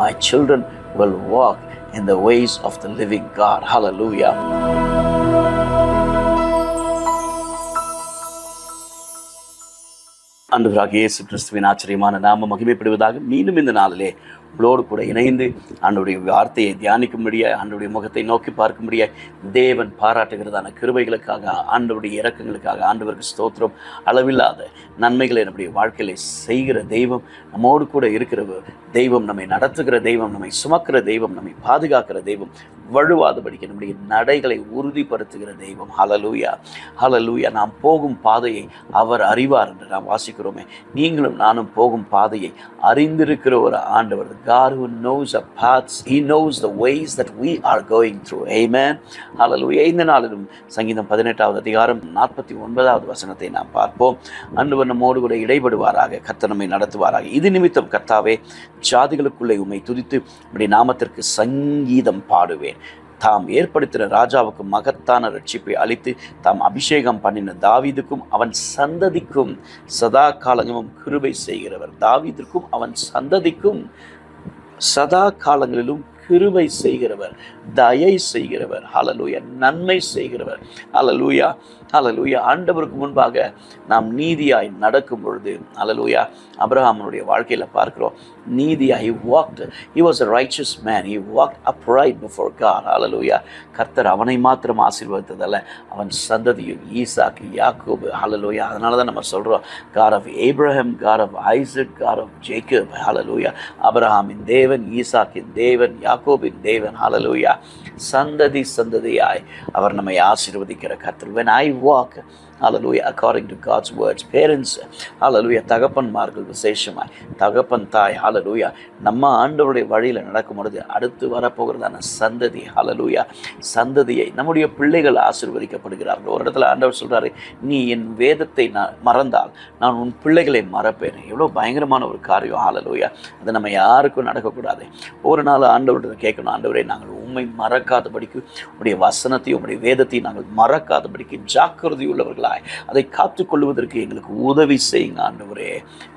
My children will walk in the ways of the living God. Hallelujah. ஆண்டவராகிய இயேசு கிறிஸ்துவின் ஆச்சரியமான நாம மகிமைப்படுவதாக. மீண்டும் இந்த நாளிலே உங்களோடு கூட இணைந்து ஆண்டவருடைய வார்த்தையை தியானிக்கும்படியாய், ஆண்டவருடைய முகத்தை நோக்கி பார்க்கும்படியாய் தேவன் பாராட்டுகிறதான கிருபைகளுக்காக, ஆண்டவருடைய இரக்கங்களுக்காக ஆண்டவருக்கு ஸ்தோத்திரம். அளவில்லாத நன்மைகளை நம்முடைய வாழ்க்கையில செய்கிற தெய்வம், நம்மோடு கூட இருக்கிற தெய்வம், நம்மை நடத்துகிற தெய்வம், நம்மை சுமக்கிற தெய்வம், நம்மை பாதுகாக்கிற தெய்வம், வழுவாதபடிக்கு நம்முடைய நடைகளை உறுதிப்படுத்துகிற தெய்வம். ஹல்லேலூயா, ஹல்லேலூயா. நாம் போகும் பாதையை அவர் அறிவார் என்று நாம் வாசிக்கிறோமே. நீங்களும் நானும் போகும் பாதையை அறிந்திருக்கிற ஒரு ஆண்டவர். God who knows our paths, He knows the ways that we are going through. Amen. Hallelujah. இந்த நாளிலும் சங்கீதம் 18வது அதிகாரம் 49வது வசனத்தை நாம் பார்ப்போம். ஆண்டவர் நம்மோடு கூட இடைபடுவாராக, கர்த்தர் நம்மை நடத்துவாராக. இது நிமித்தம் கர்த்தாவே, ஜாதிகளுக்குள்ளே உம்மை துதித்து உம்முடைய நாமத்திற்கு சங்கீதம் பாடுவேன். தாம் ஏற்படுத்தின ராஜாவுக்கு மகத்தான ரட்சிப்பை அளித்து தாம் அபிஷேகம் பண்ணின தாவீதுக்கும் அவன் சந்ததிக்கும் சதா காலங்களும் கிருபை செய்கிறவர். தாவீதிற்கும் அவன் சந்ததிக்கும் சதா காலங்களிலும் கிருபை செய்கிறவர், தயை செய்கிறவர். ஹல்லேலூயா. நன்மை செய்கிறவர். ஹல்லேலூயா, ஹல்லேலூயா. ஆண்டவருக்கு முன்பாக நாம் நீதியாய் நடக்கும் பொழுது, ஹல்லேலூயா, ஆபிரகாமுடைய வாழ்க்கையில பார்க்கிறோம். நீதியாய் he was a righteous man. He walked upright before God. ஹல்லேலூயா. கர்த்தர் அவனை மாத்திரம் ஆசீர்வதித்ததல்ல, அவன் சந்ததியும் ஈசாக்கு, யாக்கோபு. ஹல்லேலூயா. அதனால தான் நம்ம சொல்றோம், God of Abraham, God of Isaac, God of Jacob. ஹல்லேலூயா. ஆபிரகாமின் தேவன், ஈசாக்கின் தேவன், யாக்கோபின் தேவன். ஹல்லேலூயா. சந்ததி சந்ததியாய் அவர் நம்மை ஆசீர்வதிக்கிற கர்த்தர். When I walk, hallelujah, according to God's words, parents, hallelujah, தகப்பன்மார்கள் விசேஷமாய், தகப்பன் தாய், hallelujah, நம்ம ஆண்டவருடைய வழியில் நடக்கும் பொழுது அடுத்து வரப்போகிறதான சந்ததி, hallelujah, சந்ததியை நம்முடைய பிள்ளைகள் ஆசீர்வதிக்கப்படுகிறார்கள். ஒரு இடத்துல ஆண்டவர் சொல்றாரு, நீ என் வேதத்தை மறந்தால் நான் உன் பிள்ளைகளை மறப்பேன். எவ்வளோ பயங்கரமான ஒரு காரியம். hallelujah. அது நம்ம யாருக்கும் நடக்கக்கூடாது. ஒரு நாள் ஆண்டவர்கிட்ட கேட்கணும், ஆண்டவரே, நாங்கள் உண்மை மறக்காதபடிக்கு உடைய வசனத்தையும் உடைய வேதத்தையும் நாங்கள் மறக்காதபடிக்கு ஜாக்கிரதை உள்ளவர்களாய் அதை காத்துக்கொள்வதற்கு எங்களுக்கு உதவி செய்யுங்க ஆண்டவரே.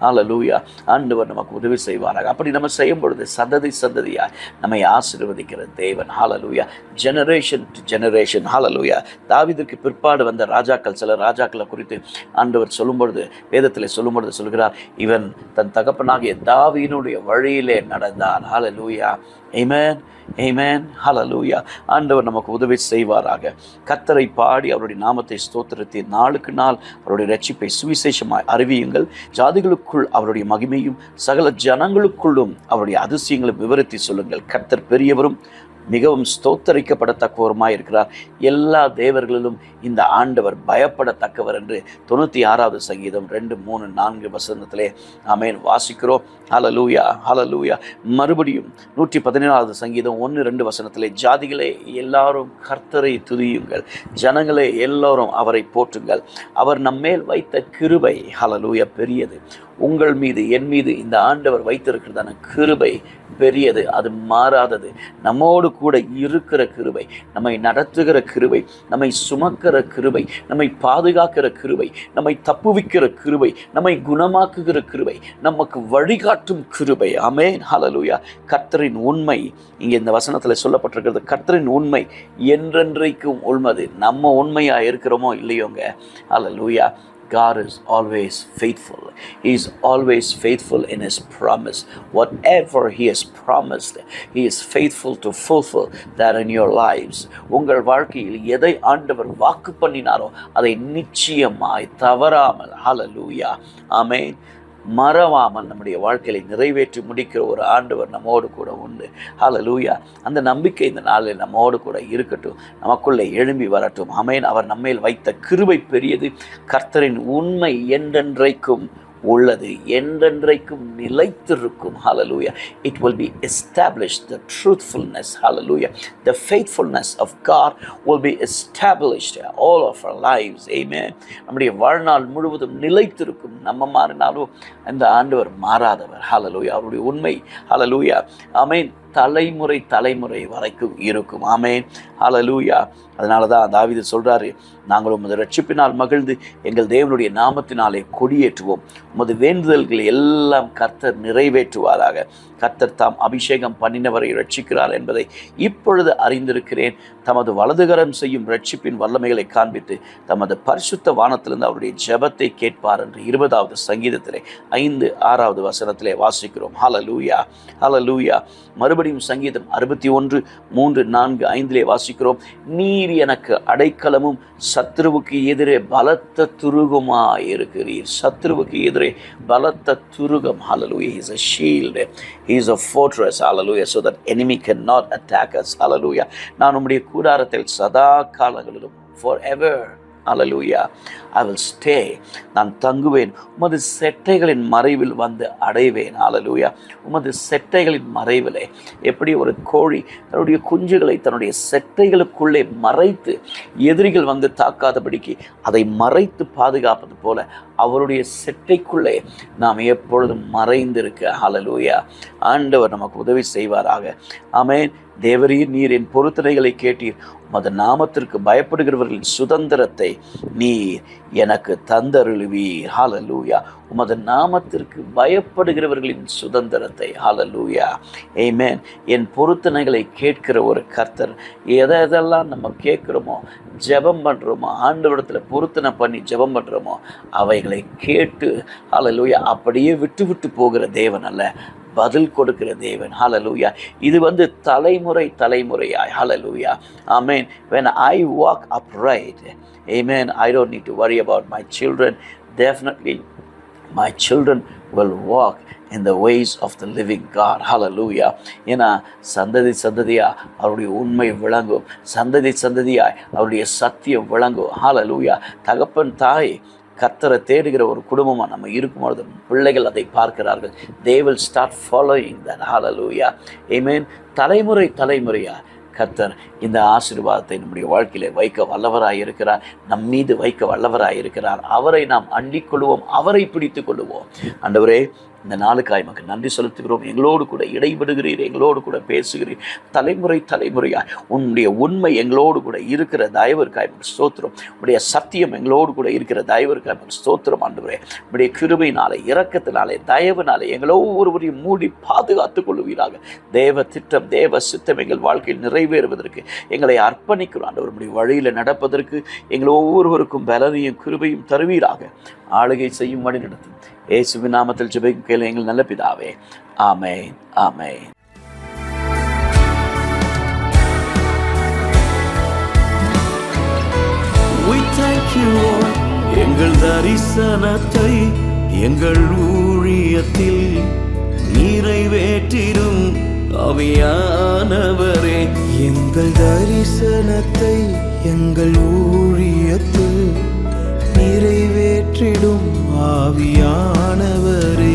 ஹல்லேலூயா. ஆண்டவர் நமக்கு உதவி செய்வாராக. அப்படி நம்ம செய்யும் பொழுது சந்ததி சந்ததியாய் நம்மை ஆசீர்வதிக்கிற தேவன். Hallelujah. Generation to generation. Hallelujah. தாவீதுக்கு பிற்பாடு வந்த ராஜாக்கள், சில ராஜாக்களை குறித்து ஆண்டவர் சொல்லும் பொழுது, வேதத்தில் சொல்லும் பொழுது சொல்கிறார், இவன் தன் தகப்பனாகிய தாவீதுடைய வழியிலே நடந்தான். ஹல்லேலூயா. ஆமென், ஆமென், ஹல்லேலூயா. ஆண்டவர் நமக்கு உதவி செய்வாராக. கர்த்தரை பாடி அவருடைய நாமத்தை ஸ்தோத்திரத்தை நாளுக்கு நாள் அவருடைய ரட்சிப்பை சுவிசேஷமாய் அறிவியுங்கள். ஜாதிகளுக்குள் அவருடைய மகிமையும் சகல ஜனங்களுக்குள்ளும் அவருடைய அதிசயங்களும் விவரித்து சொல்லுங்கள். கர்த்தர் பெரியவரும் மிகவும் ஸ்தோத்தரிக்கப்படத்தக்கவருமாய் இருக்கிறார். எல்லா தேவர்களிலும் இந்த ஆண்டவர் பயப்படத்தக்கவர் என்று 96வது சங்கீதம் 2, 3, 4 வசனத்திலே ஆமென் வாசிக்கிறோம். ஹல்லேலூயா, ஹல்லேலூயா. மறுபடியும் 117வது சங்கீதம் 1, 2 வசனத்திலே, ஜாதிகளே எல்லாரும் கர்த்தரை துதியுங்கள், ஜனங்களே எல்லாரும் அவரை போற்றுங்கள், அவர் நம்மேல் வைத்த கிருபை, ஹல்லேலூயா, பெரியது. உங்கள் மீது, என் மீது இந்த ஆண்டவர் வைத்திருக்கிறதான கிருபை பெரியது, அது மாறாதது. நம்மோடு கூட இருக்கிற கிருபை, நம்மை நடத்துகிற கிருபை, நம்மை சுமக்கிற கிருபை, நம்மை பாதுகாக்கிற கிருபை, நம்மை தப்புவிக்கிற கிருபை, நம்மை குணமாக்குகிற கிருபை, நமக்கு வழிகாட்டும் கிருபை. ஆமென், ஹல்லேலூயா. கர்த்தரின் உண்மை இங்கே இந்த வசனத்தில் சொல்லப்பட்டிருக்கிறது. கர்த்தரின் உண்மை என்றென்றைக்கும் உண்மது. நம்ம உண்மையா இருக்கிறோமோ இல்லையோங்க, ஹல்லேலூயா, God is always faithful. He is always faithful in His promise. Whatever He has promised, He is faithful to fulfill that in your lives. உங்கள் வாழ்க்கையில் எதை ஆண்டவர் வாக்கு பண்ணினாரோ அதை நிச்சயமாய் தவறாமல், ஹல்லேலூயா, ஆமென், மறவாமல் நம்முடைய வாழ்க்கையை நிறைவேற்றி முடிக்கிற ஒரு ஆண்டவர் நம்மோடு கூட உண்டு. ஹல்லேலூயா. அந்த நம்பிக்கை இந்த நாளில் நம்மோடு கூட இருக்கட்டும், நமக்குள்ளே எழும்பி வரட்டும். ஆமென். அவர் நம்மேல் வைத்த கிருபை பெரியது. கர்த்தரின் உண்மை என்றென்றைக்கும் உள்ளது, என்றென்றைக்கும் நிலைத்திருக்கும். ஹல்லேலூயா. It will be established. The truthfulness, hallelujah, the faithfulness of God will be established all of our lives. Amen. நம்முடைய வாழ்நாள் முழுவதும் நிலைத்திருக்கும். நம்ம மாறினாலும் அந்த ஆண்டவர் மாறாதவர். ஹல்லேலூயா. அவருடைய உண்மை, ஹல்லேலூயா, ஆமென், தலைமுறை தலைமுறை வரைக்கும் இருக்கும். ஆமென், ஹல்லேலூயா. அதனால தான் தாவீது சொல்றாரு, நாங்கள் உமது ரட்சிப்பினால் மகிழ்ந்து எங்கள் தேவனுடைய நாமத்தினாலே கொடியேற்றுவோம். உமது வேண்டுதல்களை எல்லாம் கர்த்தர் நிறைவேற்றுவாராக. கர்த்தர் தாம் அபிஷேகம் பண்ணினவரை ரட்சிக்கிறார் என்பதை இப்பொழுது அறிந்திருக்கிறேன். தமது வலதுகரம் செய்யும் ரட்சிப்பின் வல்லமைகளை காண்பித்து தமது பரிசுத்த வானத்திலிருந்து அவருடைய ஜெபத்தை கேட்பார் என்று 20வது சங்கீதத்திலே 5-6வது வசனத்திலே வாசிக்கிறோம். ஹல்லேலூயா, ஹல்லேலூயா. மறுபடியும் சங்கீதம் 61:3-4-5 வாசிக்கிறோம். நீர் எனக்கு அடைக்கலமும் சத்ருவுக்கு எதிரே பலத்த துருகமாய் இருக்கிறீர். சத்ருவுக்கு எதிரே பலத்த Thurugam. Hallelujah. He is a shield. He is a fortress. Hallelujah. So that enemy cannot attack us. Hallelujah. நான் உம்முடைய கூடாரத்தில் சதா காலங்களிலும் forever. Hallelujah. I will stay. நான் தங்குவேன். உமது செட்டைகளின் மறைவில் வந்து அடைவேன். Hallelujah. உமது செட்டைகளின் மறைவிலே, எப்படி ஒரு கோழி தன்னுடைய குஞ்சுகளை தன்னுடைய செட்டைகளுக்குள்ளே மறைத்து எதிரிகள் வந்து தாக்காதபடிக்கு அதை மறைத்து பாதுகாப்பது போல அவருடைய செட்டைக்குள்ளே நாம் எப்பொழுதும் மறைந்திருக்க. Hallelujah. ஆண்டவர் நமக்கு உதவி செய்வாராக. ஆமென். தேவரீர், நீர் என் பொருத்தனைகளை கேட்டீர். உமது நாமத்திற்கு பயப்படுகிறவர்களின் சுதந்திரத்தை நீர் எனக்கு தந்தருளுவீர். ஹல்லேலூயா. உமது நாமத்திற்கு பயப்படுகிறவர்களின் சுதந்திரத்தை. ஹல்லேலூயா. ஆமென். என் பொருத்தனைகளை கேட்கிற ஒரு கர்த்தர், எதெல்லாம் நம்ம கேட்குறோமோ, ஜெபம் பண்ணுறோமோ, ஆண்டவரிடத்தில் பொருத்தனை பண்ணி ஜெபம் பண்ணுறோமோ, அவைகளை கேட்டு ஹல்லேலூயா அப்படியே விட்டு விட்டு போகிற தேவன் அல்ல, பதில் கொடுக்கிற தேவன். ஹல்லேலூயா. இது தலைமுறை தலைமுறையாய். ஹல்லேலூயா. ஆமென். When I walk upright, amen, I don't need to worry about my children. Definitely my children will walk in the ways of the living God. Hallelujah. ஏன்னா சந்ததி சந்ததியா அவருடைய உண்மை விளங்கும். சந்ததி சந்ததியாய் அவருடைய சத்தியம் விளங்கும். ஹல்லேலூயா. தகப்பன் தாய் கர்த்தரை தேடுகிற ஒரு குடும்பமாக நம்ம இருக்கும்பொழுது பிள்ளைகள் அதை பார்க்கிறார்கள். They will start following that. Hallelujah. Amen. தலைமுறை தலைமுறையா கர்த்தர் இந்த ஆசீர்வாதத்தை நம்முடைய வாழ்க்கையில வைக்க வல்லவராய் இருக்கிறார். நம் மீது வைக்க வல்லவராய் இருக்கிறார். அவரை நாம் அண்டிக்கொள்வோம், அவரை பிடித்து கொள்வோம். ஆண்டவரே, இந்த நாளுக்காய் நமக்கு நன்றி செலுத்துகிறோம். எங்களோடு கூட இடைபடுகிறீர், எங்களோடு கூட பேசுகிறீர். தலைமுறை தலைமுறையாய் உன்னுடைய உண்மை எங்களோடு கூட இருக்கிற தயவிற்காய் ஸ்தோத்திரம். உடைய சத்தியம் எங்களோடு கூட இருக்கிற தயவிற்காய் ஸ்தோத்திரம். ஆண்டவரே, உடைய கிருபையினாலே, இரக்கத்தினாலே, தயவினாலே எங்களோ ஒவ்வொருவரையும் மூடி பாதுகாத்துக் கொள்வீராக. தேவ திட்டம், தேவ சித்தம் எங்கள் வாழ்க்கையில் நிறைவேறுவதற்கு எங்களை அர்ப்பணிக்கிறோம். ஆண்டவர், உடைய வழியில் நடப்பதற்கு எங்கள் ஒவ்வொருவருக்கும் பலனையும் கிருபையும் தருவீராக. ஆளுகை செய்யும் வழி நடத்தும். இயேசுவின் நாமத்தில் ஜெபிக்கும் கேளு எங்கள் நல்ல பிதாவே. ஆமென், ஆமென். We thank you Lord. எங்கள் தரிசனத்தை எங்கள் ஊழியத்தில் நிறைவேற்றிடும் ஆவியானவரே. எங்கள் தரிசனத்தை எங்கள் ஊழியத்தில் நிறைவேற்றிடும் ஆவியானவரே.